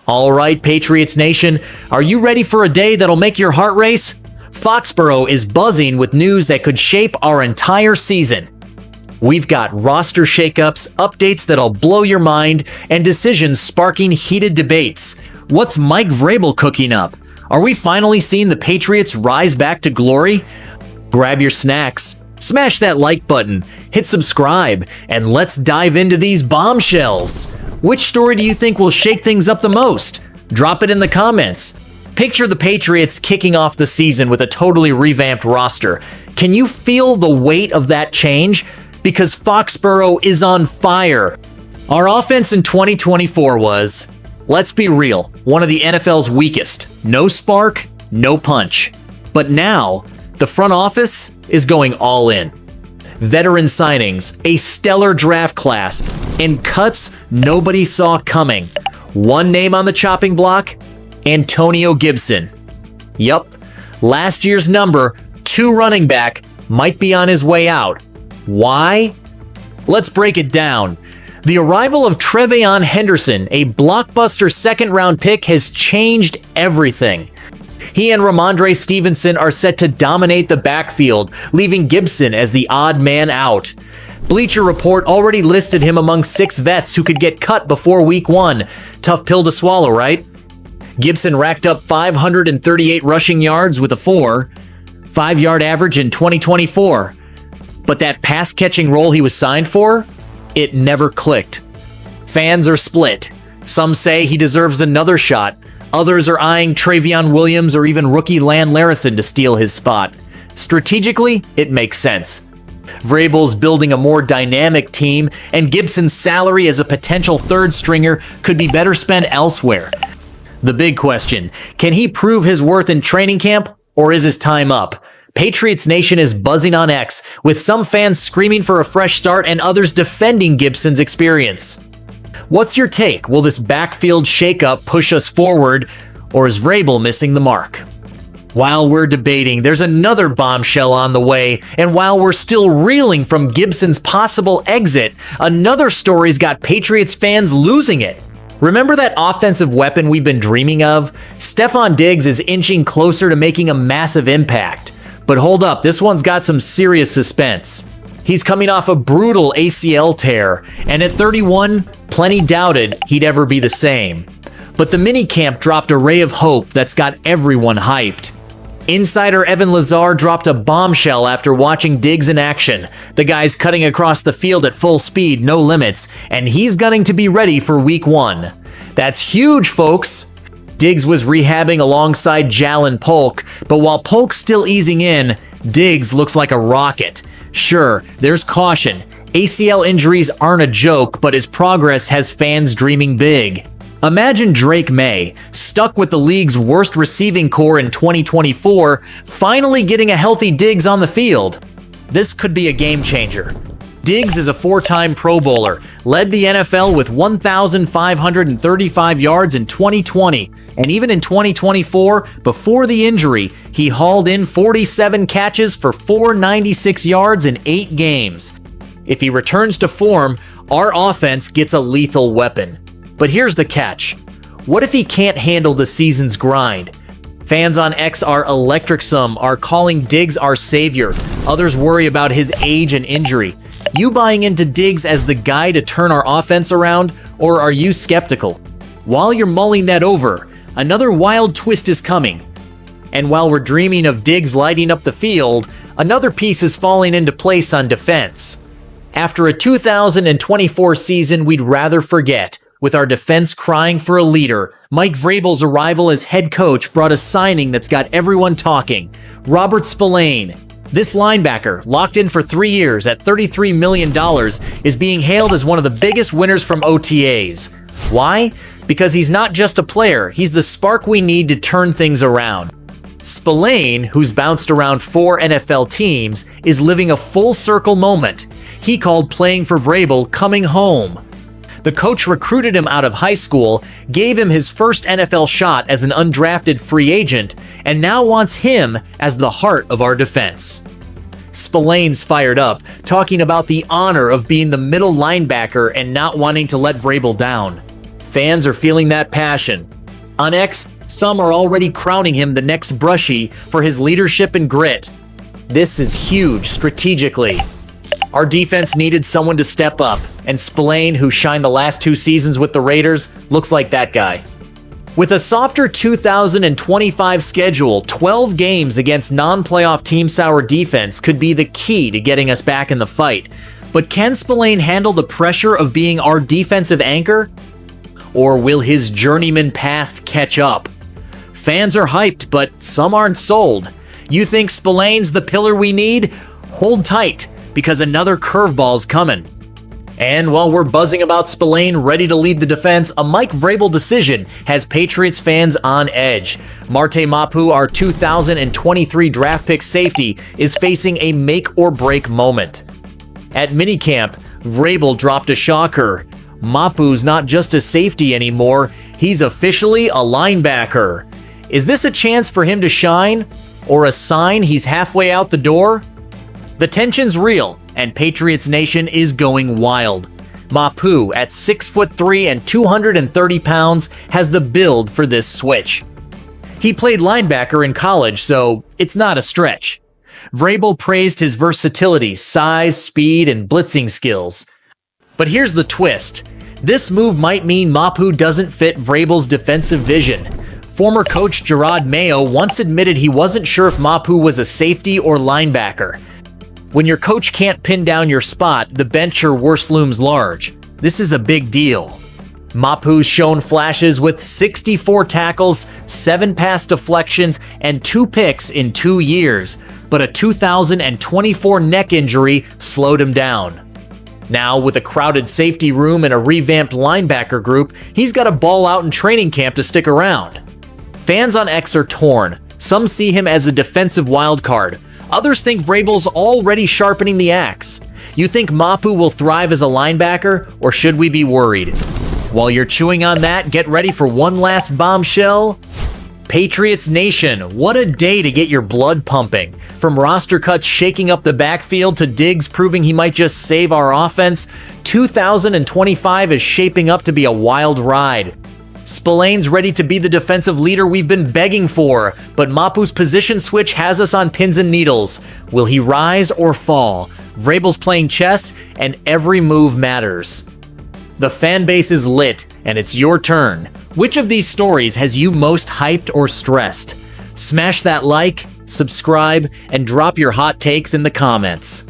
All right, Patriots Nation, are you ready for a day that'll make your heart race? Foxborough is buzzing with news that could shape our entire season. We've got roster shakeups, updates that'll blow your mind, and decisions sparking heated debates. What's Mike Vrabel cooking up? Are we finally seeing the Patriots rise back to glory? Grab your snacks, smash that like button, hit subscribe, and let's dive into these bombshells. Which story do you think will shake things up the most? Drop it in the comments. Picture the Patriots kicking off the season with a totally revamped roster. Can you feel the weight of that change? Because Foxborough is on fire. Our offense in 2024 was, let's be real, one of the NFL's weakest. No spark, no punch. But now, the front office is going all in. Veteran signings, a stellar draft class, and cuts nobody saw coming. One name on the chopping block, Antonio Gibson. Yup, last year's number 2 running back might be on his way out. Why? Let's break it down. The arrival of Tre'Veyon Henderson, a blockbuster second-round pick, has changed everything. He and Ramondre Stevenson are set to dominate the backfield, leaving Gibson as the odd man out. Bleacher Report already listed him among 6 vets who could get cut before week 1. Tough pill to swallow, right? Gibson racked up 538 rushing yards with a 4.5-yard average in 2024. But that pass-catching role he was signed for, it never clicked. Fans are split. Some say he deserves another shot. Others are eyeing Travion Williams or even rookie Lan Larison to steal his spot. Strategically, it makes sense. Vrabel's building a more dynamic team, and Gibson's salary as a potential third stringer could be better spent elsewhere. The big question, can he prove his worth in training camp, or is his time up? Patriots Nation is buzzing on X, with some fans screaming for a fresh start and others defending Gibson's experience. What's your take? Will this backfield shakeup push us forward, or is Vrabel missing the mark? While we're debating, there's another bombshell on the way, and while we're still reeling from Gibson's possible exit, another story's got Patriots fans losing it. Remember that offensive weapon we've been dreaming of? Stefon Diggs is inching closer to making a massive impact. But hold up, this one's got some serious suspense. He's coming off a brutal ACL tear, and at 31, plenty doubted he'd ever be the same. But the minicamp dropped a ray of hope that's got everyone hyped. Insider Evan Lazar dropped a bombshell after watching Diggs in action. The guy's cutting across the field at full speed, no limits, and he's gunning to be ready for week 1. That's huge, folks! Diggs was rehabbing alongside Jalen Polk, but while Polk's still easing in, Diggs looks like a rocket. Sure, there's caution. ACL injuries aren't a joke, but his progress has fans dreaming big. Imagine Drake May, stuck with the league's worst receiving core in 2024, finally getting a healthy Diggs on the field. This could be a game changer. Diggs is a 4-time Pro Bowler, led the NFL with 1,535 yards in 2020, and even in 2024, before the injury, he hauled in 47 catches for 496 yards in 8 games. If he returns to form, our offense gets a lethal weapon. But here's the catch. What if he can't handle the season's grind? Fans on X are electric. Some are calling Diggs our savior. Others worry about his age and injury. You buying into Diggs as the guy to turn our offense around, or are you skeptical? While you're mulling that over, another wild twist is coming. And while we're dreaming of Diggs lighting up the field, another piece is falling into place on defense. After a 2024 season we'd rather forget, with our defense crying for a leader, Mike Vrabel's arrival as head coach brought a signing that's got everyone talking. Robert Spillane. This linebacker, locked in for 3 years at $33 million, is being hailed as one of the biggest winners from OTAs. Why? Because he's not just a player, he's the spark we need to turn things around. Spillane, who's bounced around 4 NFL teams, is living a full-circle moment. He called playing for Vrabel coming home. The coach recruited him out of high school, gave him his first NFL shot as an undrafted free agent, and now wants him as the heart of our defense. Spillane's fired up, talking about the honor of being the middle linebacker and not wanting to let Vrabel down. Fans are feeling that passion. On X, some are already crowning him the next Brushy for his leadership and grit. This is huge strategically. Our defense needed someone to step up, and Spillane, who shined the last 2 seasons with the Raiders, looks like that guy. With a softer 2025 schedule, 12 games against non-playoff teams, our defense could be the key to getting us back in the fight. But can Spillane handle the pressure of being our defensive anchor? Or will his journeyman past catch up? Fans are hyped, but some aren't sold. You think Spillane's the pillar we need? Hold tight, because another curveball's coming. And while we're buzzing about Spillane ready to lead the defense, a Mike Vrabel decision has Patriots fans on edge. Marte Mapu, our 2023 draft pick safety, is facing a make-or-break moment. At minicamp, Vrabel dropped a shocker. Mapu's not just a safety anymore, he's officially a linebacker. Is this a chance for him to shine? Or a sign he's halfway out the door? The tension's real, and Patriots Nation is going wild. Mapu, at 6'3" and 230 pounds, has the build for this switch. He played linebacker in college, so it's not a stretch. Vrabel praised his versatility, size, speed, and blitzing skills. But here's the twist. This move might mean Mapu doesn't fit Vrabel's defensive vision. Former coach Gerard Mayo once admitted he wasn't sure if Mapu was a safety or linebacker. When your coach can't pin down your spot, the bench or worse looms large. This is a big deal. Mapu's shown flashes with 64 tackles, 7 pass deflections, and 2 picks in 2 years, but a 2024 neck injury slowed him down. Now, with a crowded safety room and a revamped linebacker group, he's got a ball out in training camp to stick around. Fans on X are torn. Some see him as a defensive wildcard. Others think Vrabel's already sharpening the axe. You think Mapu will thrive as a linebacker, or should we be worried? While you're chewing on that, get ready for one last bombshell. Patriots Nation, what a day to get your blood pumping. From roster cuts shaking up the backfield to Diggs proving he might just save our offense, 2025 is shaping up to be a wild ride. Spillane's ready to be the defensive leader we've been begging for, but Mapu's position switch has us on pins and needles. Will he rise or fall? Vrabel's playing chess, and every move matters. The fan base is lit, and it's your turn. Which of these stories has you most hyped or stressed? Smash that like, subscribe, and drop your hot takes in the comments.